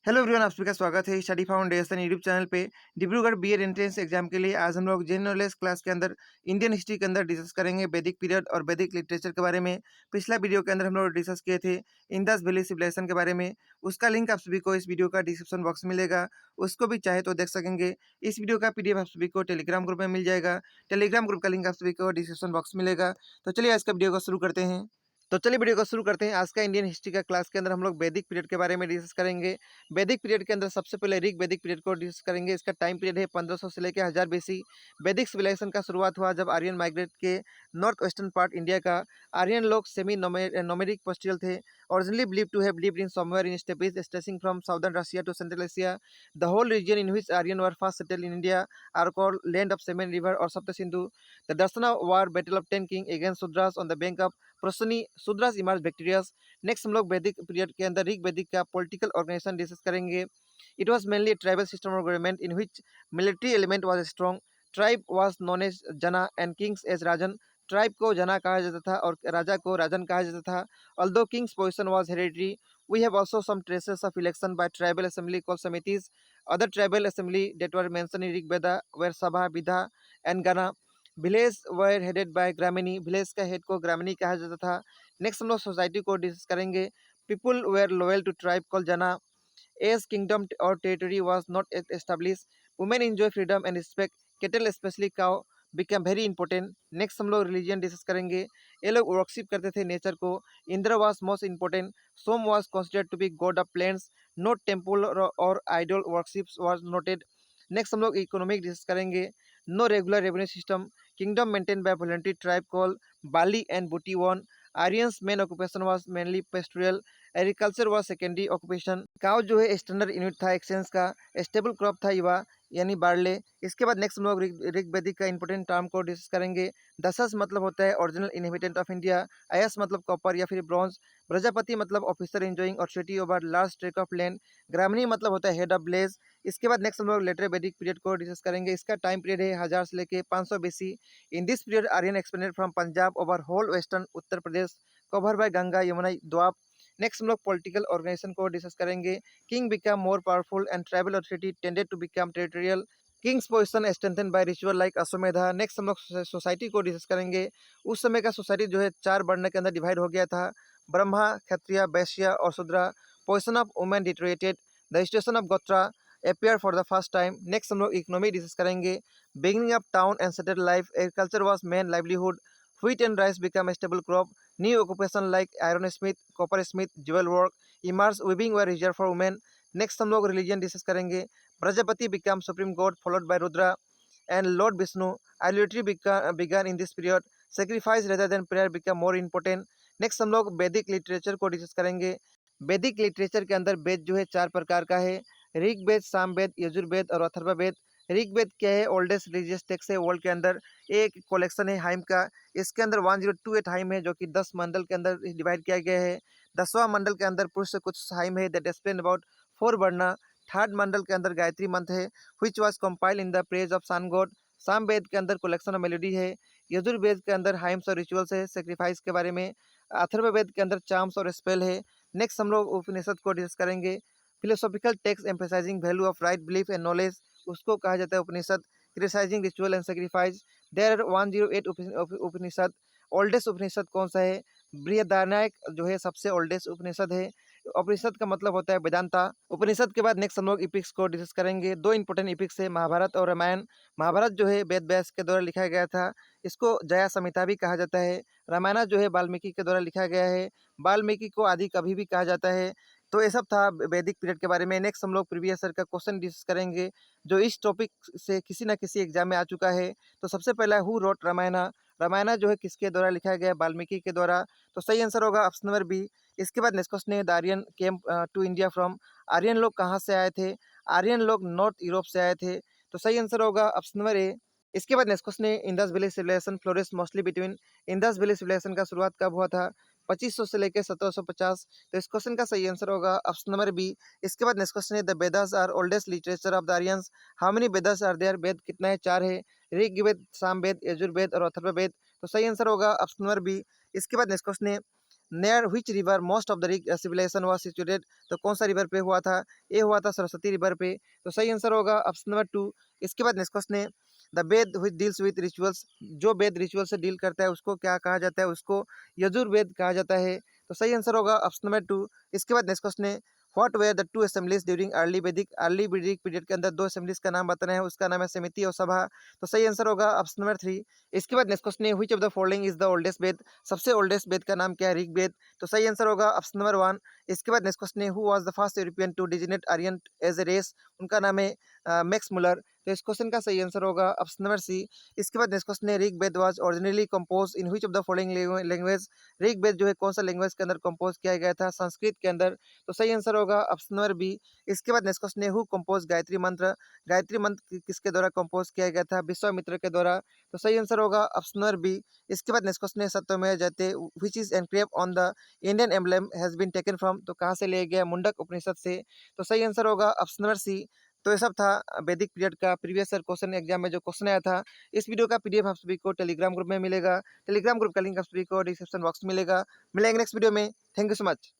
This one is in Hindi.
हेलो एवरीवन, आप सभी का स्वागत है स्टडी फाउंडेशन यूट्यूब चैनल पे। डिब्रूगढ़ बीएड एंट्रेंस एग्जाम के लिए आज हम लोग जनरल नॉलेज क्लास के अंदर इंडियन हिस्ट्री के अंदर डिस्कस करेंगे वैदिक पीरियड और वैदिक लिटरेचर के बारे में। पिछला वीडियो के अंदर हम लोग डिस्कस किए थे इंडस वैली सिविलाइजेशन के बारे में। उसका लिंक आप सभी को इस वीडियो का डिस्क्रिप्शन बॉक्स में मिलेगा, उसको भी चाहे तो देख सकेंगे। इस वीडियो का पीडीएफ आप सभी को टेलीग्राम ग्रुप में मिल जाएगा। टेलीग्राम ग्रुप का लिंक आप सभी को डिस्क्रिप्शन बॉक्स में मिलेगा। तो चलिए आज का वीडियो को शुरू करते हैं। तो चलिए वीडियो को शुरू करते हैं। आज का इंडियन हिस्ट्री का क्लास के अंदर हम लोग वैदिक पीरियड के बारे में डिस्कस करेंगे। वैदिक पीरियड के अंदर सबसे पहले ऋग वैदिक पीरियड को डिस्कस करेंगे। इसका टाइम पीरियड है 1500 से लेकर 1000 बीसी। वैदिक सिविलाइजेशन का शुरुआत हुआ जब आर्यन माइग्रेट के नॉर्थ वेस्टर्न पार्ट इंडिया का। आर्यन लोग सेमी नोमेडिक पोस्टियल थे, originally believe to have lived in somewhere in steppes stretching from southern Russia to central Asia. The whole region in which Aryan were first settled in India are called land of seven river और सप्त सिंधु। द दर्शना war battle of 10 king against Sudas on the bank of Parushni Sudas emerge bacterias. Next हम लोग वैदिक पीरियड के अंदर ऋग वैदिक का पॉलिटिकल ऑर्गेनाइजेशन डिस्कस करेंगे। It was mainly tribal system of government in which military element was strong. Tribe was known as jana and kings as rajan. Tribe को जना कहा जाता था और राजा को राजन कहा जाता था। Although Kings position was hereditary, we have also some traces of election by tribal assembly called samitis. Other tribal assembly that were mentioned in Rig Veda were Sabha, Vidha and Gana. Village were headed by gramini, village का हेड को ग्रामीणी कहा जाता था। नेक्स्ट हम लोग सोसाइटी को डिस्कस करेंगे। People were loyal to tribe call Jana. As kingdom और territory was not establish, women enjoy freedom and respect. Cattle specially cow become very important. Next हम लोग रिलीजन डिस्कस करेंगे। ये लोग वर्कशिप करते थे नेचर को। Indra was most important, Soma was considered to be god of plains, no temple और idol worships was noted. Next हम लोग इकोनॉमिक डिस्कस करेंगे। No regular revenue system, kingdom maintained by voluntary tribe called Bali and Butiwan. Aryans' main occupation was mainly pastoral. Agriculture was secondary occupation. Cow जो है स्टैंडर्ड यूनिट था एक्सचेंज का। स्टेबल क्रॉप था युवा यानी बार्ले। इसके बाद नेक्स्ट हम लोग ऋग वैदिक का इंपॉर्टेंट टर्म को डिस्कस करेंगे। दशस मतलब होता है original inhabitant of India. Ayas मतलब कॉपर या फिर ब्रॉन्ज। प्रजापति मतलब officer enjoying authority over large tract of land. Gramani मतलब होता है हेड ऑफ विलेज। इसके बाद नेक्स्ट हम लोग लेटर वैदिक पीरियड को डिस्कस करेंगे। इसका टाइम पीरियड है 1000 से लेकर 500 BC. In this period, Aryan expanded from Punjab over whole western Uttar Pradesh, covered by Ganga, Yamuna, Doab. Next हम लोग पॉलिटिकल ऑर्गेनाइजेशन को डिस्कस करेंगे। King become more powerful and tribal authority tended to become territorial. Kings position strengthen by ritual like Ashvamedha. Next हम लोग सोसाइटी को डिस्कस करेंगे। उस समय का सोसाइटी जो है 4 वर्ण के अंदर डिवाइड हो गया था, ब्रह्मा, क्षत्रिय, वैश्य और Shudra. Position of women deteriorated. The station of gotra appear for the first time. Next हम लोग इकोनॉमी डिस्कस करेंगे। Beginning of town and settle life, agriculture was main livelihood. Wheat and rice became a stable crop. New occupation like iron smith, copper smith, jewel work, emerged. Weaving were reserved for women. Next हम लोग रिलीजन डिस्कस करेंगे। Prajapati become supreme god followed by Rudra and lord Vishnu. Idolatry began in this period. Sacrifice rather than prayer become more important. Next हम लोग वैदिक लिटरेचर को डिस्कस करेंगे। वैदिक लिटरेचर के अंदर वेद जो है 4 प्रकार का है, ऋग वेद, सामवेद, यजुर्वेद और अथर्ववेद। ऋग वेद क्या है? ओल्डेस्ट रिलीजियस टेक्स्ट है वर्ल्ड के अंदर। एक कलेक्शन है हाइम का। इसके अंदर 1028 हाइम है जो कि 10 मंडल के अंदर डिवाइड किया गया है। 10वां मंडल के अंदर पुरुष से कुछ हाइम है दैट एक्सप्लेन अबाउट 4 वर्णा। थर्ड मंडल के अंदर गायत्री मंत्र है which was compiled in the praise of sun god. Samaveda के अंदर कलेक्शन ऑफ मेलोडी है। यजुर्वेद के अंदर हाइम्स और रिचुअल्स है सेक्रीफाइस के बारे में। अथर्ववेद के अंदर चार्म्स और स्पेल है। नेक्स्ट हम लोग उपनिषद को डिस्कस करेंगे। Philosophical text emphasising value of right belief and knowledge, उसको कहा जाता है Upanishad. Criticising ritual and sacrifice, there are 108 Upanishad. Oldest Upanishad कौन सा है? बृहदारण्यक जो है सबसे ओल्डेस्ट उपनिषद है। उपनिषद का मतलब होता है वेदांता। उपनिषद के बाद नेक्स्ट हम लोग इपिक्स को डिस्कस करेंगे। 2 इंपॉर्टेंट इपिक्स है, महाभारत और रामायण। महाभारत जो है वेद व्यास के द्वारा लिखा गया था, इसको जया संहिता भी कहा जाता है। रामायण जो है वाल्मीकि के द्वारा लिखा गया है, वाल्मीकि को आदि कवि भी कहा जाता है। तो ये सब था वैदिक पीरियड के बारे में। नेक्स्ट हम लोग प्रीवियस ईयर का क्वेश्चन डिस्कस करेंगे जो इस टॉपिक से किसी न किसी एग्जाम में आ चुका है। तो सबसे पहला हु रोट रामायण। रामायण जो है किसके द्वारा लिखा गया है? वाल्मीकि के द्वारा। तो सही आंसर होगा ऑप्शन नंबर बी। इसके बाद नेक्स्ट क्वेश्चन है the Aryan came to India from. Aryan लोग कहाँ से आए थे? आर्यन लोग नॉर्थ यूरोप से आए थे। तो सही आंसर होगा ऑप्शन नंबर ए। इसके बाद नेक्स्ट क्वेश्चन है Indus valley civilisation flourish mostly between. Indus valley civilisation का शुरुआत कब हुआ था? 2500 से लेकर 1750। तो इस क्वेश्चन का सही आंसर होगा ऑप्शन नंबर बी। इसके बाद नेक्स्ट क्वेश्चन है the Vedas are oldest literature of the Aryans. How many Vedas are there? Veda कितना है? 4 है, ऋग्वेद, सामवेद, यजुर्वेद और अथर्ववेद। तो सही आंसर होगा ऑप्शन नंबर बी। इसके बाद नेक्स्ट क्वेश्चन है near which river most of the civilisation was situated, तो कौन सा रिवर पे हुआ था, ये हुआ था सरस्वती रिवर पे। तो सही आंसर होगा ऑप्शन नंबर 2। इसके बाद नेक्स्ट क्वेश्चन है, the Veda which deals with rituals, जो वेद रिचुअल से डील करता है उसको क्या कहा जाता है, उसको यजुर्वेद कहा जाता है। तो सही आंसर होगा ऑप्शन नंबर 2। इसके बाद नेक्स्ट क्वेश्चन है, what were the two assemblies during early Vedic period के अंदर दो असेंबलीज का नाम बताना है, उसका नाम है समिति और सभा। तो सही आंसर होगा ऑप्शन नंबर 3। इसके बाद नेक्स्ट क्वेश्चन है, which of the following is the oldest Veda, सबसे ओल्डेस्ट वेद का नाम क्या है, ऋग्वेद। तो सही आंसर होगा ऑप्शन नंबर 1। इसके बाद नेक्स्ट क्वेश्चन है, who was the first European to designate Aryan as a race, उनका नाम है मैक्स मुलर। तो इस क्वेश्चन का सही आंसर होगा ऑप्शन नंबर सी। इसके बाद नेक्स्ट क्वेश्चन है, Rigveda was originally compose in which of the following language, Rigveda जो है कौन सा लैंग्वेज के अंदर कंपोज किया गया था, संस्कृत के अंदर। तो सही आंसर होगा ऑप्शन नंबर बी। इसके बाद नेक्स्ट क्वेश्चन है, हु कंपोज गायत्री मंत्र, गायत्री मंत्र किसके द्वारा कंपोज किया गया था, विश्वामित्र के द्वारा। तो सही आंसर होगा ऑप्शन नंबर बी। इसके बाद नेक्स्ट क्वेश्चन है, Satyamev Jayate which is engraved on the Indian emblem has been taken from, तो कहाँ से लिया गया, मुंडक उपनिषद से। तो सही आंसर होगा ऑप्शन नंबर सी। तो ये सब था वैदिक पीरियड का प्रीवियस ईयर क्वेश्चन एग्जाम में जो क्वेश्चन आया था। इस वीडियो का पीडीएफ आप सभी को टेलीग्राम ग्रुप में मिलेगा, टेलीग्राम ग्रुप का लिंक आप सभी को डिस्क्रिप्शन बॉक्स में मिलेगा। मिलेंगे नेक्स्ट वीडियो में। Thank you so much.